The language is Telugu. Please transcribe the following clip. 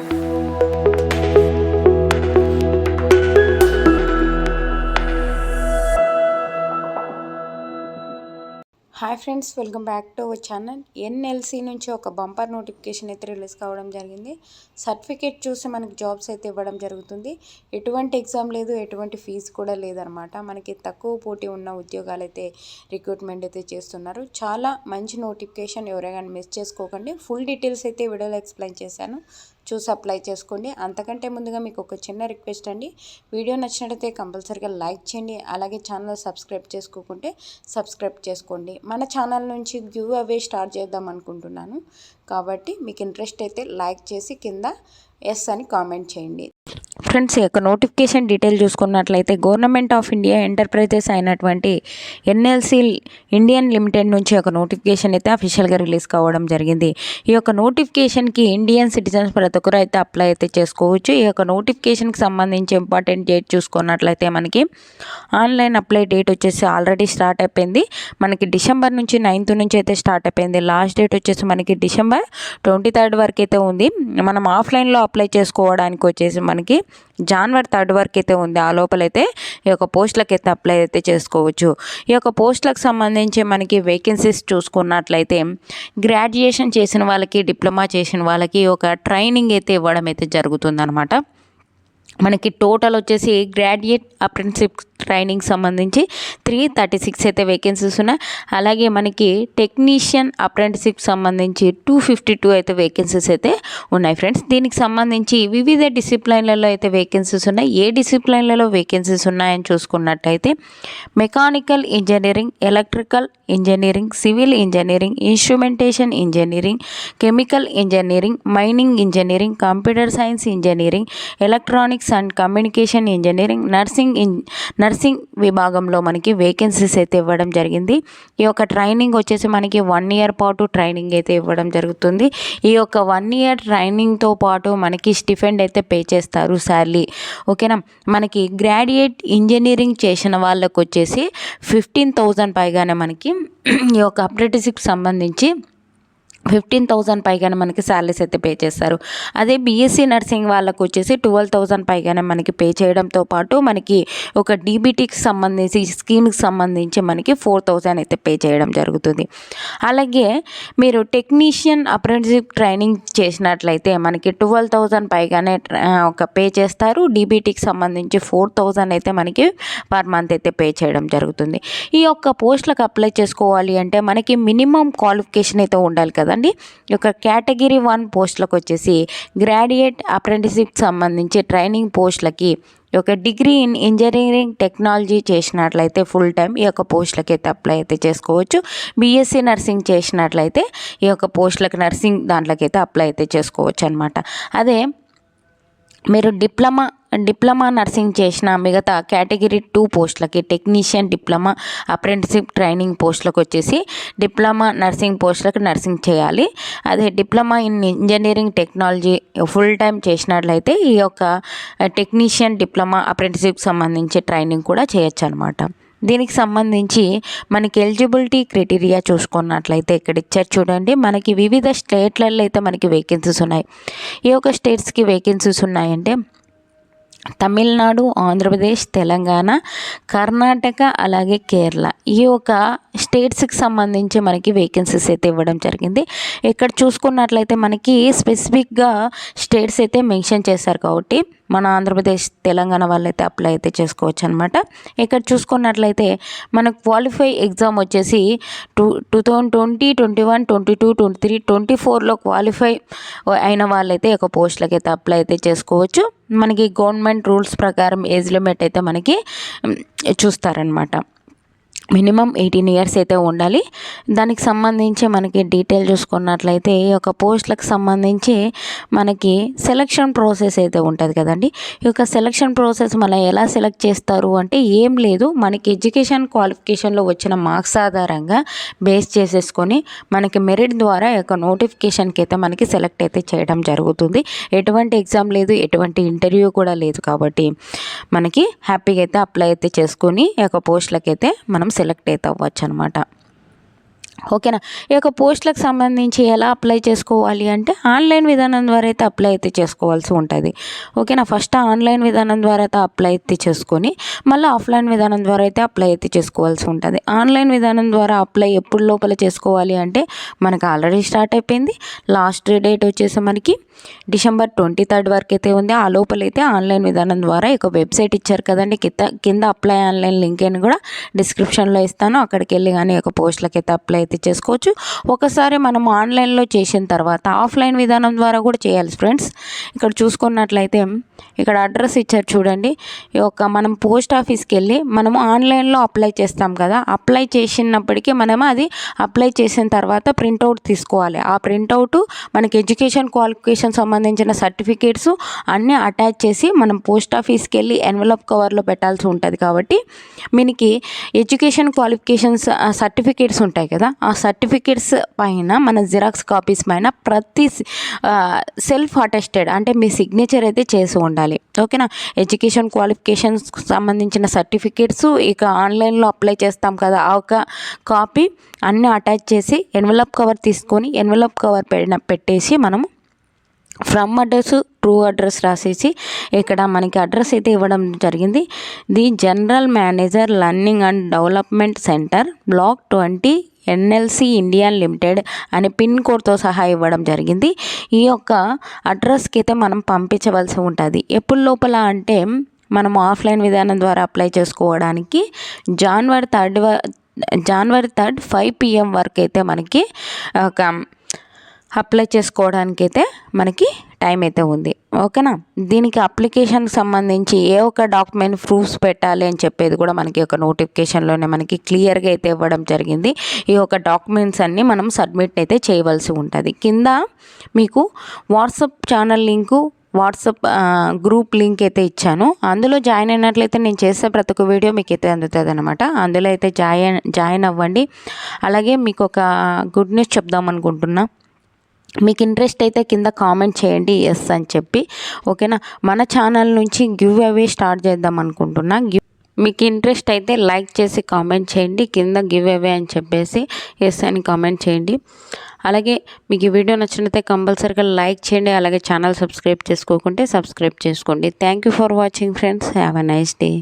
Hi friends, welcome back to our channel. NLC నుంచి ఒక బంపర్ నోటిఫికేషన్ అయితే రిలీజ్ కావడం జరిగింది. సర్టిఫికేట్ చూసి మనకి జాబ్స్ అయితే ఇవ్వడం జరుగుతుంది. ఎటువంటి ఎగ్జామ్ లేదు, ఎటువంటి ఫీజు కూడా లేదనమాట. మనకి తక్కువ పోటీ ఉన్న ఉద్యోగాలు అయితే రిక్రూట్మెంట్ అయితే చేస్తున్నారు. చాలా మంచి నోటిఫికేషన్, ఎవరైనా మిస్ చేసుకోకండి. ఫుల్ డీటెయిల్స్ అయితే వీడియోలో ఎక్స్ప్లెయిన్ చేశాను, చూసి అప్లై చేసుకోండి. అంతకంటే ముందుగా మీకు ఒక చిన్న రిక్వెస్ట్ అండి, వీడియో నచ్చినట్లయితే కంపల్సరీగా లైక్ చేయండి. అలాగే ఛానల్ సబ్స్క్రైబ్ చేసుకోకుంటే సబ్స్క్రైబ్ చేసుకోండి. మన ఛానల్ నుంచి గివ్ అవే స్టార్ట్ చేద్దాం అనుకుంటున్నాను, కాబట్టి మీకు ఇంట్రెస్ట్ అయితే లైక్ చేసి కింద ఎస్ అని కామెంట్ చేయండి. ఫ్రెండ్స్, ఈ యొక్క నోటిఫికేషన్ డీటెయిల్ చూసుకున్నట్లయితే గవర్నమెంట్ ఆఫ్ ఇండియా ఎంటర్ప్రైజెస్ అయినటువంటి ఎన్ఎల్సి ఇండియన్ లిమిటెడ్ నుంచి ఒక నోటిఫికేషన్ అయితే అఫీషియల్గా రిలీజ్ కావడం జరిగింది. ఈ యొక్క నోటిఫికేషన్కి ఇండియన్ సిటిజన్స్ ప్రతి ఒక్కరు అయితే అప్లై అయితే చేసుకోవచ్చు. ఈ యొక్క నోటిఫికేషన్కి సంబంధించి ఇంపార్టెంట్ డేట్ చూసుకున్నట్లయితే మనకి ఆన్లైన్ అప్లై డేట్ వచ్చేసి ఆల్రెడీ స్టార్ట్ అయిపోయింది. మనకి డిసెంబర్ నుంచి 9th నుంచి అయితే స్టార్ట్ అయిపోయింది. లాస్ట్ డేట్ వచ్చేసి మనకి డిసెంబర్ 23rd వరకు అయితే ఉంది. మనం ఆఫ్లైన్లో అప్లై చేసుకోవడానికి వచ్చేసి మనకి జనవరి 3rd వరకు అయితే ఉంది. ఆ లోపలైతే ఈ యొక్క పోస్టులకు అయితే అప్లై అయితే చేసుకోవచ్చు. ఈ యొక్క పోస్టులకు సంబంధించి మనకి వేకెన్సీస్ చూసుకున్నట్లయితే గ్రాడ్యుయేషన్ చేసిన వాళ్ళకి, డిప్లొమా చేసిన వాళ్ళకి ఒక ట్రైనింగ్ అయితే ఇవ్వడం అయితే జరుగుతుందన్నమాట. మనకి టోటల్ వచ్చేసి గ్రాడ్యుయేట్ అప్రెంటిస్షిప్ ట్రైనింగ్ సంబంధించి 336 అయితే వేకెన్సీస్ ఉన్నాయి. అలాగే మనకి టెక్నీషియన్ అప్రెంటిస్షిప్ సంబంధించి 252 అయితే వేకెన్సీస్ అయితే ఉన్నాయి. ఫ్రెండ్స్, దీనికి సంబంధించి వివిధ డిసిప్లైన్లలో అయితే వేకెన్సీస్ ఉన్నాయి. ఏ డిసిప్లైన్లలో వేకెన్సీస్ ఉన్నాయని చూసుకున్నట్టయితే mechanical engineering, electrical engineering, civil engineering, instrumentation engineering, chemical engineering, mining engineering, computer science engineering, electronics and communication engineering, nursing విభాగంలో మనకి వేకెన్సీస్ అయితే ఇవ్వడం జరిగింది. ఈ యొక్క ట్రైనింగ్ వచ్చేసి మనకి 1 year పాటు ట్రైనింగ్ అయితే ఇవ్వడం జరుగుతుంది. ఈ యొక్క 1 year ట్రైనింగ్తో పాటు మనకి స్టిఫెండ్ అయితే పే చేస్తారు, శాలరీ. ఓకేనా. మనకి గ్రాడ్యుయేట్ ఇంజనీరింగ్ చేసిన వాళ్ళకు వచ్చేసి 15,000 పైగానే మనకి ఈ యొక్క అప్రెంటిస్షిప్ సంబంధించి 15,000 పైగానే మనకి శాలరీస్ అయితే పే చేస్తారు. అదే బీఎస్సీ నర్సింగ్ వాళ్ళకు వచ్చేసి 12,000 పైగానే మనకి పే చేయడంతో పాటు మనకి ఒక డీబీటీకి సంబంధించి స్కీమ్కి సంబంధించి మనకి 4,000 అయితే పే చేయడం జరుగుతుంది. అలాగే మీరు టెక్నీషియన్ అప్రెంటిస్షిప్ ట్రైనింగ్ చేసినట్లయితే మనకి 12,000 పైగానే ఒక పే చేస్తారు. డీబీటీకి సంబంధించి 4,000 అయితే మనకి పర్ మంత్ అయితే పే చేయడం జరుగుతుంది. ఈ యొక్క పోస్టులకు అప్లై చేసుకోవాలి అంటే మనకి మినిమం క్వాలిఫికేషన్ అయితే ఉండాలి కదండి. ఈ యొక్క కేటగిరీ 1 పోస్టులకు వచ్చేసి గ్రాడ్యుయేట్ అప్రెంటిస్షిప్ సంబంధించి ట్రైనింగ్ పోస్టులకి ఒక డిగ్రీ ఇన్ ఇంజనీరింగ్ టెక్నాలజీ చేసినట్లయితే ఫుల్ టైం ఈ యొక్క పోస్టులకి అయితే అప్లై అయితే చేసుకోవచ్చు. బీఎస్సీ నర్సింగ్ చేసినట్లయితే ఈ యొక్క పోస్టులకు నర్సింగ్ దాంట్లోకి అయితే అప్లై అయితే చేసుకోవచ్చు అనమాట. అదే మీరు డిప్లొమా నర్సింగ్ చేసిన మిగతా కేటగిరీ 2 పోస్టులకి టెక్నీషియన్, డిప్లొమా అప్రెంటిస్షిప్ ట్రైనింగ్ పోస్టులకు వచ్చేసి డిప్లొమా నర్సింగ్ పోస్టులకు నర్సింగ్ చేయాలి. అదే diploma in engineering technology full time చేసినట్లయితే ఈ యొక్క టెక్నీషియన్, డిప్లొమా అప్రెంటిస్షిప్ సంబంధించి ట్రైనింగ్ కూడా చేయొచ్చు అనమాట. దీనికి సంబంధించి మనకి ఎలిజిబిలిటీ క్రైటీరియా చూసుకున్నట్లయితే ఇక్కడ ఇచ్చారు చూడండి. మనకి వివిధ స్టేట్లలో అయితే మనకి వేకెన్సీస్ ఉన్నాయి. ఈ యొక్క స్టేట్స్కి వేకెన్సీస్ ఉన్నాయంటే తమిళనాడు, ఆంధ్రప్రదేశ్, తెలంగాణ, కర్ణాటక, అలాగే కేరళ. ఈ యొక్క స్టేట్స్కి సంబంధించి మనకి వేకెన్సీస్ అయితే ఇవ్వడం జరిగింది. ఇక్కడ చూసుకున్నట్లయితే మనకి స్పెసిఫిక్గా స్టేట్స్ అయితే మెన్షన్ చేశారు, కాబట్టి మన ఆంధ్రప్రదేశ్, తెలంగాణ వాళ్ళైతే అప్లై అయితే చేసుకోవచ్చు అనమాట. ఇక్కడ చూసుకున్నట్లయితే మన క్వాలిఫై ఎగ్జామ్ వచ్చేసి 2020, 21, 22, 23, 24లో క్వాలిఫై అయిన వాళ్ళైతే ఒక పోస్టులకి అయితే అప్లై అయితే చేసుకోవచ్చు. మనకి గవర్నమెంట్ రూల్స్ ప్రకారం ఏజ్ లిమిట్ అయితే మనకి చూస్తారనమాట. మినిమం 18 years అయితే ఉండాలి. దానికి సంబంధించి మనకి డీటెయిల్ చూసుకున్నట్లయితే ఈ యొక్క పోస్టులకు సంబంధించి మనకి సెలక్షన్ ప్రాసెస్ అయితే ఉంటుంది కదండి. ఈ యొక్క సెలక్షన్ ప్రాసెస్ మనం ఎలా సెలెక్ట్ చేస్తారు అంటే ఏం లేదు, మనకి ఎడ్యుకేషన్ క్వాలిఫికేషన్లో వచ్చిన మార్క్స్ ఆధారంగా బేస్ చేసేసుకొని మనకి మెరిట్ ద్వారా ఈ యొక్క నోటిఫికేషన్కి అయితే మనకి సెలెక్ట్ అయితే చేయడం జరుగుతుంది. ఎటువంటి ఎగ్జామ్ లేదు, ఎటువంటి ఇంటర్వ్యూ కూడా లేదు, కాబట్టి మనకి హ్యాపీగా అయితే అప్లై అయితే చేసుకొని ఈ యొక్క పోస్టులకైతే మనం సెలెక్ట్ అయితే అవ్వచ్చు అనమాట. ఓకేనా. ఈ యొక్క పోస్టులకు సంబంధించి ఎలా అప్లై చేసుకోవాలి అంటే ఆన్లైన్ విధానం ద్వారా అయితే అప్లై అయితే చేసుకోవాల్సి ఉంటుంది. ఓకేనా. ఫస్ట్ ఆన్లైన్ విధానం ద్వారా అయితే అప్లై అయితే చేసుకొని మళ్ళీ ఆఫ్లైన్ విధానం ద్వారా అయితే అప్లై అయితే చేసుకోవాల్సి ఉంటుంది. ఆన్లైన్ విధానం ద్వారా అప్లై ఎప్పుడు లోపల చేసుకోవాలి అంటే మనకు ఆల్రెడీ స్టార్ట్ అయిపోయింది. లాస్ట్ డేట్ వచ్చేసి మనకి December 23 వరకు అయితే ఉంది. ఆ లోపలైతే ఆన్లైన్ విధానం ద్వారా ఒక వెబ్సైట్ ఇచ్చారు కదండి, కింద అప్లై ఆన్లైన్ లింక్ అని కూడా డిస్క్రిప్షన్లో ఇస్తాను. అక్కడికి వెళ్ళి కానీ ఒక పోస్టులకి అయితే అప్లై అయితే చేసుకోవచ్చు. ఒకసారి మనం ఆన్లైన్లో చేసిన తర్వాత ఆఫ్లైన్ విధానం ద్వారా కూడా చేయాలి ఫ్రెండ్స్. ఇక్కడ చూసుకున్నట్లయితే ఇక్కడ అడ్రస్ ఇచ్చారు చూడండి. ఈ యొక్క మనం పోస్ట్ ఆఫీస్కి వెళ్ళి మనము ఆన్లైన్లో అప్లై చేస్తాం కదా, అప్లై చేసినప్పటికీ మనము అది అప్లై చేసిన తర్వాత ప్రింట్అవుట్ తీసుకోవాలి. ఆ ప్రింట్అవుట్ మనకి ఎడ్యుకేషన్ క్వాలిఫికేషన్ సంబంధించిన సర్టిఫికేట్స్ అన్నీ అటాచ్ చేసి మనం పోస్ట్ ఆఫీస్కి వెళ్ళి ఎన్వలప్ కవర్లో పెట్టాల్సి ఉంటుంది. కాబట్టి మనకి ఎడ్యుకేషన్ క్వాలిఫికేషన్స్ సర్టిఫికేట్స్ ఉంటాయి కదా, ఆ సర్టిఫికేట్స్ పైన మన జిరాక్స్ కాపీస్ పైన ప్రతి సెల్ఫ్ అటెస్టెడ్ అంటే మీ సిగ్నేచర్ అయితే చేసి ఉండాలి. ఓకేనా. ఎడ్యుకేషన్ క్వాలిఫికేషన్స్ సంబంధించిన సర్టిఫికేట్స్ ఇక ఆన్లైన్లో అప్లై చేస్తాం కదా, ఆ ఒక కాపీ అన్నీ అటాచ్ చేసి ఎన్వలప్ కవర్ తీసుకొని ఎన్వలప్ కవర్ పెట్టేసి మనము ఫ్రమ్ అడ్రస్ ట్రూ అడ్రస్ రాసేసి ఇక్కడ మనకి అడ్రస్ అయితే ఇవ్వడం జరిగింది. The general manager learning and development centre block 20 NLC India limited అని పిన్ కోడ్తో సహా ఇవ్వడం జరిగింది. ఈ యొక్క అడ్రస్కి అయితే మనం పంపించవలసి ఉంటుంది. ఎప్పుడు లోపల అంటే మనం ఆఫ్లైన్ విధానం ద్వారా అప్లై చేసుకోవడానికి January 3 5 PM వరకు అయితే మనకి ఒక అప్లై చేసుకోవడానికి అయితే మనకి టైం అయితే ఉంది. ఓకేనా. దీనికి అప్లికేషన్కి సంబంధించి ఏ ఒక డాక్యుమెంట్ ప్రూఫ్స్ పెట్టాలి అని చెప్పేది కూడా మనకి ఒక నోటిఫికేషన్లోనే మనకి క్లియర్గా అయితే ఇవ్వడం జరిగింది. ఈ యొక్క డాక్యుమెంట్స్ అన్నీ మనం సబ్మిట్ అయితే చేయవలసి ఉంటుంది. కింద మీకు WhatsApp channel link, WhatsApp group link అయితే ఇచ్చాను. అందులో జాయిన్ అయినట్లయితే నేను చేసే ప్రతి ఒక్క వీడియో మీకు అయితే అందుతుంది అనమాట. అందులో అయితే జాయిన్ అవ్వండి. అలాగే మీకు ఒక గుడ్ న్యూస్ చెప్దాం అనుకుంటున్నా. మీకు ఇంట్రెస్ట్ అయితే కింద కామెంట్ చేయండి ఎస్ అని చెప్పి. ఓకేనా. మన ఛానల్ నుంచి గివ్ అవే స్టార్ట్ చేద్దాం అనుకుంటున్నా. మీకు ఇంట్రెస్ట్ అయితే లైక్ చేసి కామెంట్ చేయండి, కింద గివ్ అవే అని చెప్పేసి ఎస్ అని కామెంట్ చేయండి. అలాగే మీకు ఈ వీడియో నచ్చినట్లయితే కంపల్సరీగా లైక్ చేయండి. అలాగే ఛానల్ సబ్స్క్రైబ్ చేసుకోకుంటే సబ్స్క్రైబ్ చేసుకోండి. Thank you for watching friends. Have a nice day.